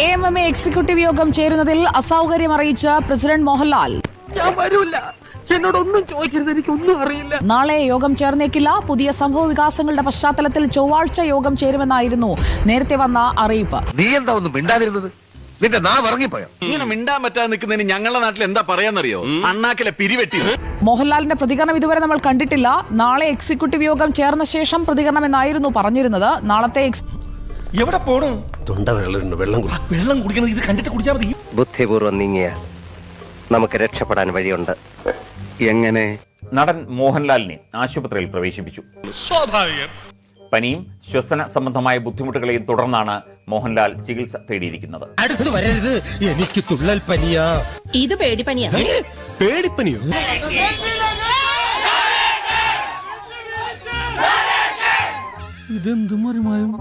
AMMA executive യോഗം ചേരുന്നതിൽ അസൗകര്യം അറിയിച്ച പ്രസിഡന്റ് മോഹൻലാൽ. ഞാൻ വരൂല, എന്നോടൊന്നും ചോദിക്കരുത്, എനിക്കൊന്നും അറിയില്ല. നാളെ യോഗം ചേർന്നേക്കില്ല. പുതിയ സംഭവ വികാസങ്ങളുടെ പശ്ചാത്തലത്തിൽ ചൊവ്വാഴ്ച യോഗം ചേരുമെന്നായിരുന്നു നേരത്തെ വന്ന അറിയിപ്പ്. നീ എന്താ ഒന്നും മിണ്ടാതിരുന്നത്? നിന്റെ നാവ് ഇറങ്ങിപ്പോയോ? ഇങ്ങനെ മിണ്ടാൻ പറ്റാതെ നിൽക്കുന്നതിന് ഞങ്ങളുടെ നാട്ടിൽ എന്താ പറയാന്നറിയോ? അണ്ണാക്കിലെ പിരിവെട്ടി. മോഹൻലാലിന്റെ പ്രതികരണം ഇതുവരെ നമ്മൾ കണ്ടിട്ടില്ല. നാളെ എക്സിക്യൂട്ടീവ് യോഗം ചേർന്ന ശേഷം പ്രതികരണം എന്നായിരുന്നു പറഞ്ഞിരുന്നത്. നാളത്തെ എവിടെ പോണു? തൊണ്ട വെള്ളം കുടിക്കണത് ഇത് കണ്ടിട്ട് കുടിച്ചാൽ മതി. ബുദ്ധിപൂർവ്വം നീങ്ങിയ നമുക്ക് രക്ഷപ്പെടാൻ വഴിയുണ്ട്. എങ്ങനെ? നടൻ മോഹൻലാലിനെ ആശുപത്രിയിൽ പ്രവേശിപ്പിച്ചു. സ്വാഭാവികം. പനിയും ശ്വസന സംബന്ധമായ ബുദ്ധിമുട്ടുകളെയും തുടർന്നാണ് മോഹൻലാൽ ചികിത്സ തേടിയിരിക്കുന്നത്. അടുത്ത് വരരുത്, എനിക്ക് തുള്ളൽ പനിയാ. ഇത് പേടിപ്പനിയാ. പേടിപ്പനിയോ? ഇതെന്ത് മറിമായും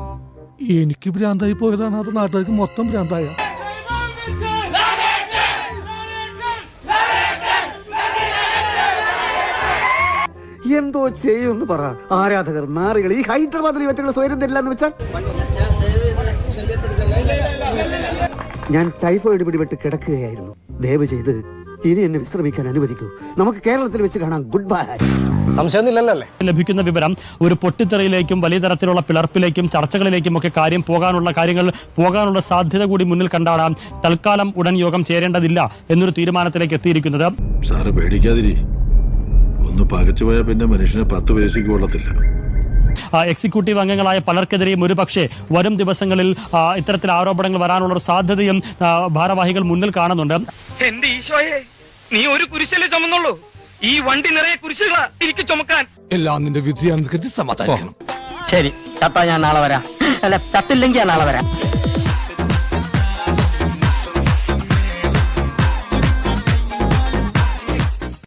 എനിക്ക് ഭ്രാന്തായി പോയതാണ്, അത് നാട്ടുകാർക്ക് മൊത്തം ഭ്രാന്തായ. എന്തോ ചെയ്യുമെന്ന് പറ. ആരാധകർ, നാറികൾ, ഈ ഹൈദരാബാദിൽ ഇവറ്റകൾ സ്വയം തരില്ല എന്ന് വെച്ചാൽ ഞാൻ ടൈഫോയിഡ് പിടിപെട്ട് കിടക്കുകയായിരുന്നു. ദയവ് ചെയ്ത് ഇനി എന്നെ വിശ്രമിക്കാൻ അനുവദിക്കൂ. നമുക്ക് കേരളത്തിൽ വെച്ച് കാണാം. Good bye. സംശയമൊന്നുമില്ലല്ലേ? ലഭിക്കുന്ന വിവരം ഒരു പൊട്ടിത്തെറിയിലേക്കും വലിയ തരത്തിലുള്ള പിളർപ്പിലേക്കും ചർച്ചകളിലേക്കും ഒക്കെ കാര്യങ്ങൾ പോകാനുള്ള സാധ്യത കൂടി മുന്നിൽ കണ്ടാണ് തൽക്കാലം ഉടൻ യോഗം ചേരേണ്ടതില്ല എന്നൊരു തീരുമാനത്തിലേക്ക് എത്തിയിരിക്കുന്നത്. സാറ് പേടിക്കാതിരി, ഒന്ന് പകച്ചു പോയാൽ പിന്നെ മനുഷ്യനെ 10 പൈസയ്ക്ക് കൊള്ളത്തില്ല. എക്സിക്യൂട്ടീവ് അംഗങ്ങളായ പലർക്കെതിരെയും ഒരുപക്ഷെ വരും ദിവസങ്ങളിൽ ഇത്തരത്തിൽ ആരോപണങ്ങൾ വരാനുള്ള ഒരു സാധ്യതയും ഭാരവാഹികൾ മുന്നിൽ കാണുന്നുണ്ട്. എന്റെ ഈശോയെ, നീ ഒരു കുരിശല്ലേ ചുമന്നുള്ളൂ? ഈ വണ്ടി നിറയെ കുരിശുകളാ എനിക്ക് ചുമക്കാൻ. എല്ലാം നിന്റെ വിധിയാണെന്ന് കരുതി സമാധാനിക്കണം. ശരി, ചത്താ ഞാൻ നാളെ വരാം. അല്ല, ചത്തില്ലെങ്കിൽ ഞാൻ നാളെ വരാം.